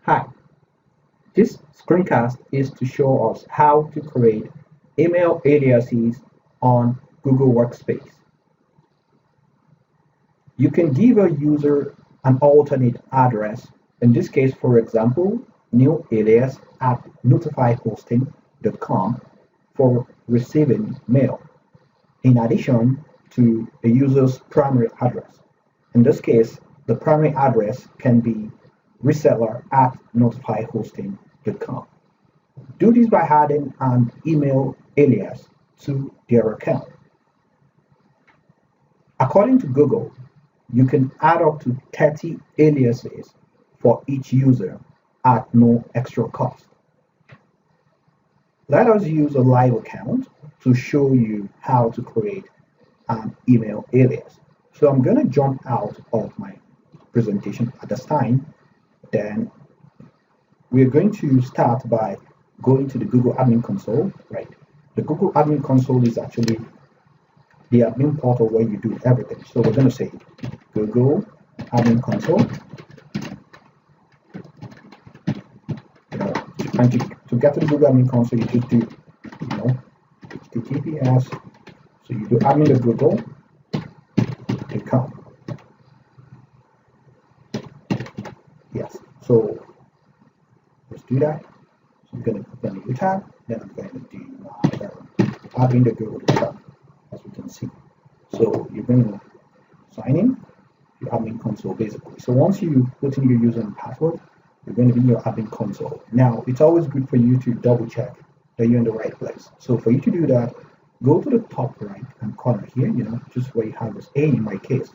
Hi, this screencast is to show us how to create email aliases on Google Workspace. You can give a user an alternate address, in this case, for example, new alias at notifyhosting.com for receiving mail, in addition to a user's primary address. In this case, the primary address can be reseller at notifyhosting.com. Do this by adding an email alias to their account. According to Google, you can add up to 30 aliases for each user at no extra cost. Let us use a live account to show you how to create an email alias. So I'm going to jump out of my presentation at this time. Then we're going to start by going to the Google Admin Console, right? The Google Admin Console is actually the admin portal where you do everything. So we're going to say Google Admin Console. And to get to the Google Admin Console, you just do, HTTPS. So you do admin of Google account. Yes. So let's do that. So I'm going to open a new tab. Then I'm going to do admin the Google account, as we can see. So you're going to sign in your admin console basically. So once you put in your user and password, you're going to be in your admin console. Now, it's always good for you to double check that you're in the right place. So for you to do that, go to the top right hand corner here, just where you have this A in my case.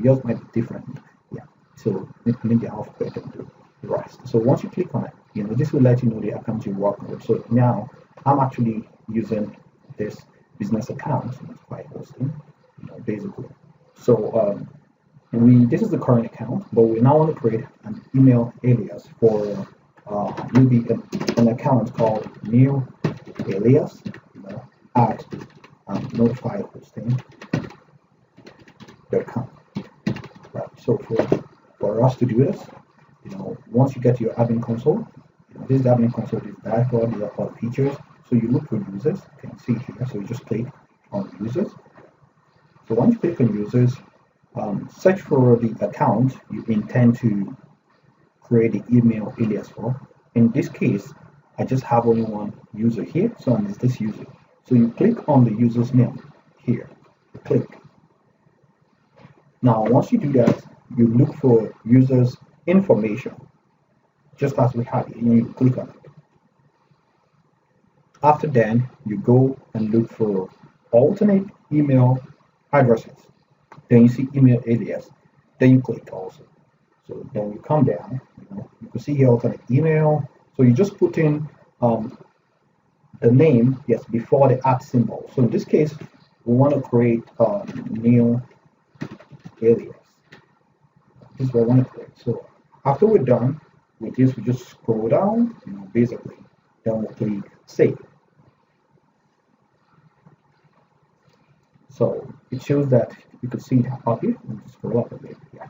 Yours might be different. Yeah. So name the alphabet and do the rest. So once you click on it, this will let you know the account you're working with. So now I'm actually using this business account by hosting, basically. So this is the current account, but we now want to create an email alias for maybe an account called new alias at notifyhosting.com. Right. So for us to do this, once you get to your admin console, this is the admin console, this dashboard, these are all features. So you look for users, you can see here. So you just click on users. So once you click on users, search for the account you intend to create the email alias for. In this case, I just have only one user here, so it's this user. So you click on the user's name here. You click. Now, once you do that, you look for user's information, just as we have it, and you click on it. After that, you go and look for alternate email addresses. Then you see email alias. Then you click also. So then you come down. You can see here alternate email. So you just put in the name, yes, before the @ symbol. So in this case, we want to create a new alias. This is what I want to create. So after we're done with this, we just scroll down, basically. Then we'll click save. So it shows that you can see it up here. Scroll up a bit. Yeah.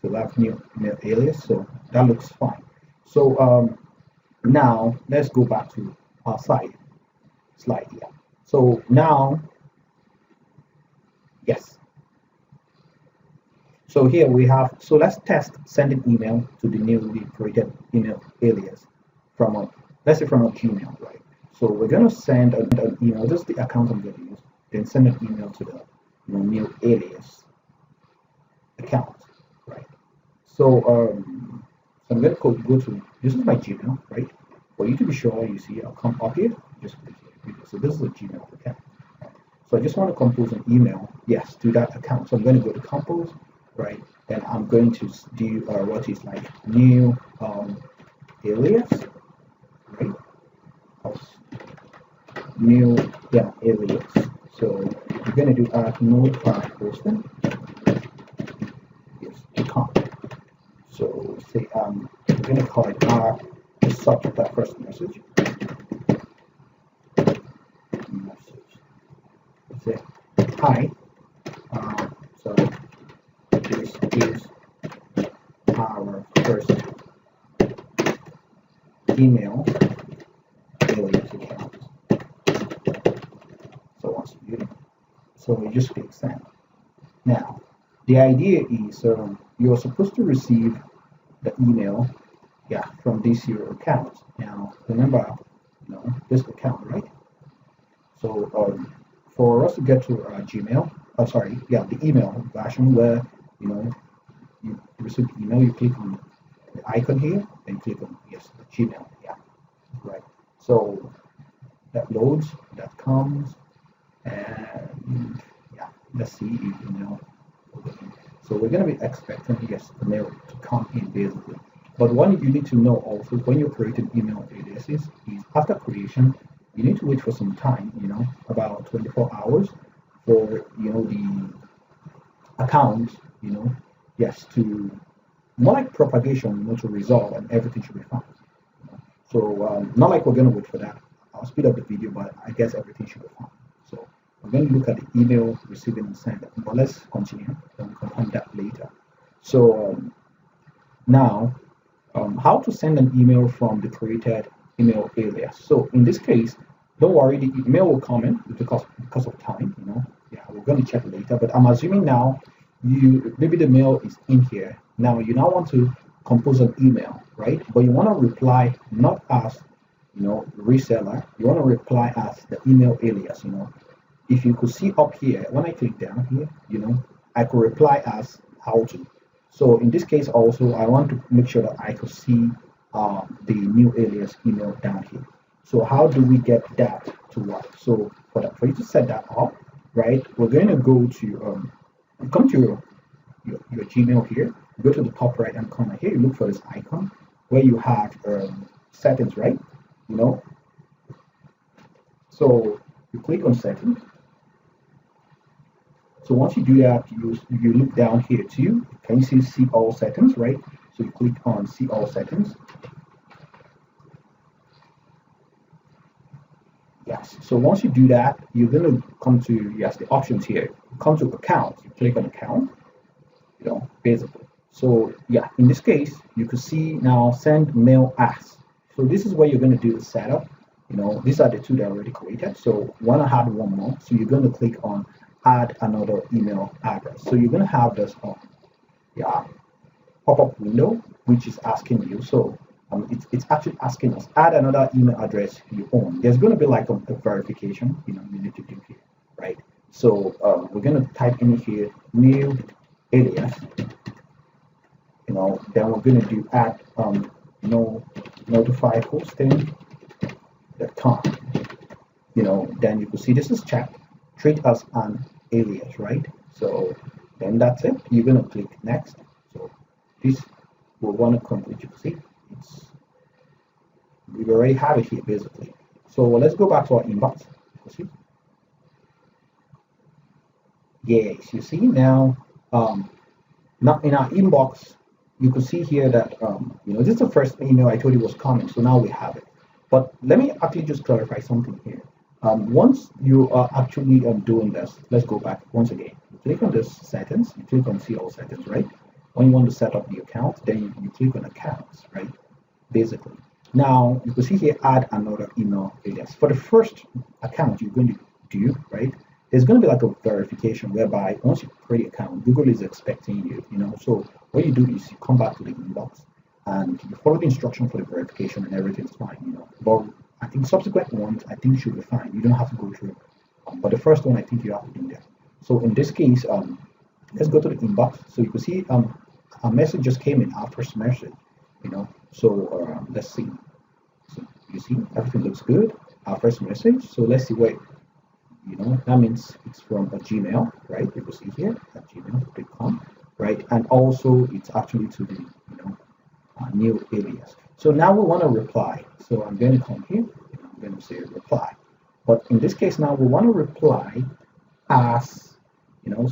So that's new email alias. So that looks fine. So now let's go back to our slide here. So now, yes. So here we have. So let's test sending email to the newly created email alias from let's say from a Gmail, right? So we're going to send an email. This is the account I'm going to use. Then send an email to the new alias account, right? So, I'm going to go to, this is my Gmail, right? For you to be sure, you see, I'll come up here, just click here. So this is a Gmail account. Right? So I just want to compose an email, yes, to that account. So I'm going to go to compose, right? Then I'm going to do what is like new alias, right? New, alias. So we're going to do notify hosting. Yes, account. So say I'm going to call it the subject, that first message. Say hi. So this is our first email alias account. So once you do it, so you just click send. Now, the idea is you're supposed to receive the email, from this your account. Now, remember, this account, right? So for us to get to Gmail, the email version where you receive the email, you click on the icon here, then click on the Gmail, right? So that loads, that comes, and let's see email. So we're going to be expecting the mail to come in basically. But what you need to know also when you're creating email aliases is after creation, you need to wait for some time, about 24 hours for the account, to more like propagation, to resolve, and everything should be fine. So not like we're going to wait for that. I'll speed up the video, but I guess everything should be fine. So we're going to look at the email receiving and sending. But let's continue and confirm that later. So now, how to send an email from the created email alias. So in this case, don't worry, the email will come in because of time. We're going to check later. But I'm assuming now maybe the mail is in here. Now you now want to compose an email, right? But you want to reply not as reseller. You want to reply as the email alias. If you could see up here, when I click down here, I could reply as how to. So in this case also, I want to make sure that I could see the new alias email down here. So how do we get that to work? So for you to set that up, right, we're going to go to come to your Gmail here, go to the top right hand corner here, you look for this icon where you have settings, right? So you click on settings. So once you do that, you look down here too. Can you see all settings, right? So you click on see all settings. Yes. So once you do that, you're going to come to the options here. Come to account. You click on account. Basically. So in this case, you can see now send mail as. So this is where you're going to do the setup. These are the two that are already created. So want to add one more. So you're going to click on add another email address. So you're going to have this pop-up window, which is asking you. So it's actually asking us add another email address you own. There's going to be like a verification, you need to do here, right? So we're going to type in here new alias. Then we're going to do add notify hosting the time. Then you can see this is checked. Treat as an alias, right? So then that's it. You're going to click next. So this will want to complete. You can see we already have it here basically. So let's go back to our inbox. You see? Yes, you see now. Now in our inbox, you can see here that this is the first email I told you was coming. So now we have it. But let me actually just clarify something here. Once you are actually doing this, let's go back once again. You click on this settings, you click on see all settings, right? When you want to set up the account, then you click on accounts, right? Basically. Now you can see here add another email alias. For the first account you're going to do, right? There's going to be like a verification whereby once you create an account, Google is expecting you, So what you do is you come back to the inbox and you follow the instruction for the verification and everything's fine, But I think subsequent ones, I think should be fine. You don't have to go through. But the first one, I think you have to do that. So in this case, let's go to the inbox. So you can see a message just came in, our first message, So let's see. So you see, everything looks good. Our first message. So let's see where, that means it's from a Gmail, right? You can see here at gmail.com, right? And also it's actually to the, new alias. So now we want to reply. So I'm going to come here and I'm going to say reply. But in this case now we want to reply as,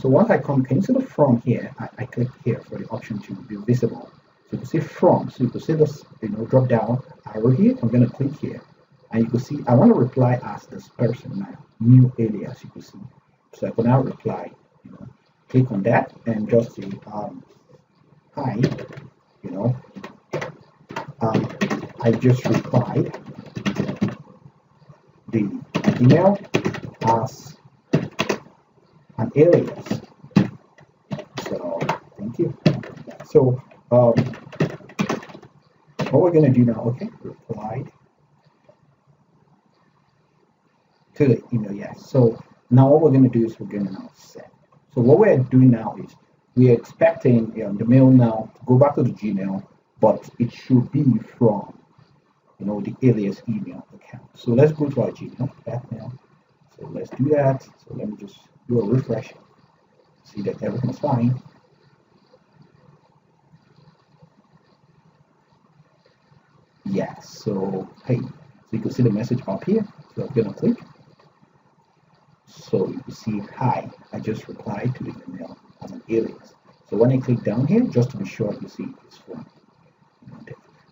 so once I come, can you see the from here? I click here for the option to be visible. So you can see from. So you can see this, drop down arrow here. I'm going to click here. And you can see I want to reply as this person now. New alias, you can see. So I can now reply, click on that and just say, hi, I just replied the email as an alias. So thank you. So what we're going to do now, okay, replied to the email, yes. So now what we're going to do is we're going to now send. So what we're doing now is we're expecting the mail now to go back to the Gmail, but it should be from the alias email account. So let's go to our Gmail back now. So let's do that. So let me just do a refresh, see that everything's fine. Yes, so hey, so you can see the message up here. So I'm gonna click. So you can see, hi, I just replied to the email as an alias. So when I click down here, just to be sure, you see it's from.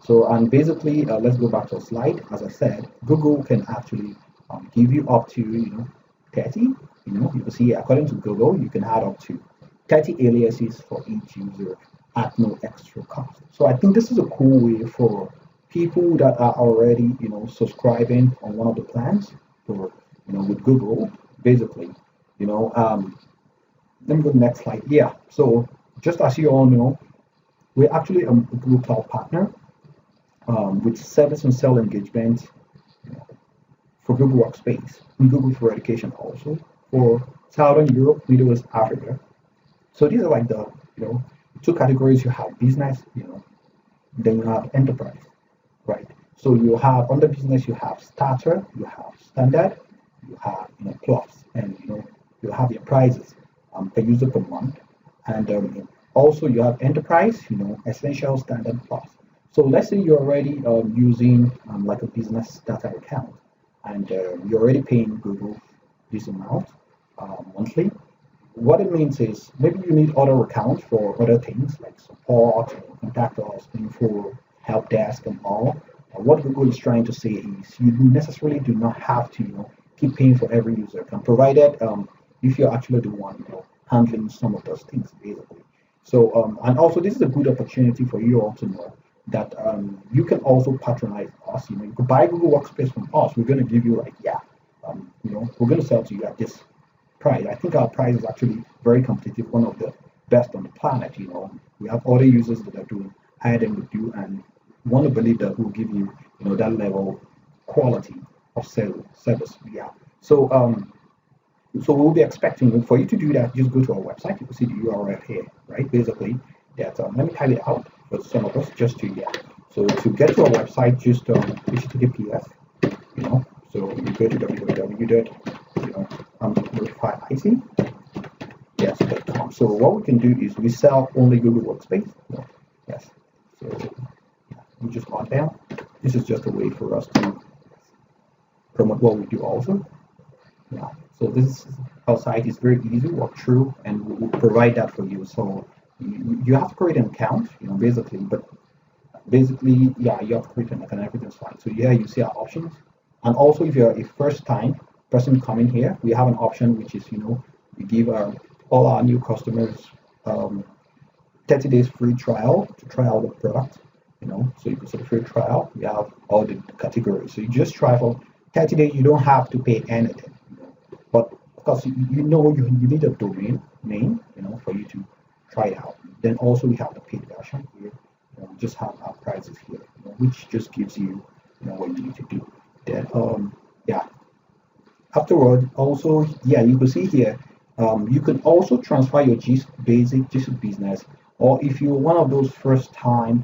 So and basically, let's go back to a slide. As I said, Google can actually give you up to 30. You can see according to Google, you can add up to 30 aliases for each user at no extra cost. So I think this is a cool way for people that are already subscribing on one of the plans for with Google. Basically, let me go to the next slide. Yeah. So just as you all know, we're actually a Google Cloud partner with service and cell engagement for Google Workspace and Google for Education also for Southern Europe, Middle East, Africa. So these are like the two categories. You have business, then you have enterprise, right? So you have under business, you have starter, you have standard, you have plus, and you have your prices per user per month, and also you have enterprise, essential, standard, plus. So let's say you're already using like a business starter account, and you're already paying Google this amount monthly. What it means is maybe you need other accounts for other things like support, contact us, info, help desk, and all. What Google is trying to say is you necessarily do not have to keep paying for every user account, provided if you're actually the one handling some of those things basically. So and also this is a good opportunity for you all to know that you can also patronize us. You can buy Google Workspace from us. We're going to give you we're going to sell to you at this price. I think our price is actually very competitive, one of the best on the planet. We have other users that are doing higher than we do, and want to believe that we'll give you that level quality of service. Yeah. So so we'll be expecting for you to do that. Just go to our website. You can see the URL here, right? Basically, that let me type it out for some of us just to So to get to our website, just HTTPS. So you go to www.notifyic.com. So what we can do is we sell only Google Workspace. Yes. So we just log down. This is just a way for us to promote what we do also. Yeah. So this our site is very easy to walk through, and we will provide that for you. So you have to create an account, basically, but basically, yeah, you have to create an account and everything's fine. So yeah, you see our options. And also, if you're a first-time person coming here, we have an option which is, we give all our new customers 30 days free trial to try out the product. So you can see the free trial. We have all the categories. So you just try for 30 days. You don't have to pay anything. But of course, you need a domain name, for you to try it out. Then also we have the paid version here. We just have our prices here, which just gives you, what you need to do. Then afterward, also, you can see here, you can also transfer your basic business, or if you're one of those first time,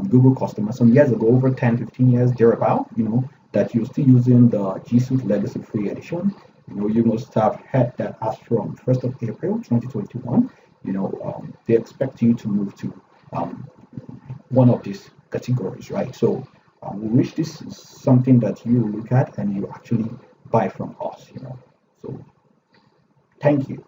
Google customers some years ago, over 10, 15 years thereabout, that you're still using the G Suite Legacy Free Edition. You must have had that as from 1st of April 2021. They expect you to move to one of these categories, right? So we wish this is something that you look at and you actually buy from us. So thank you.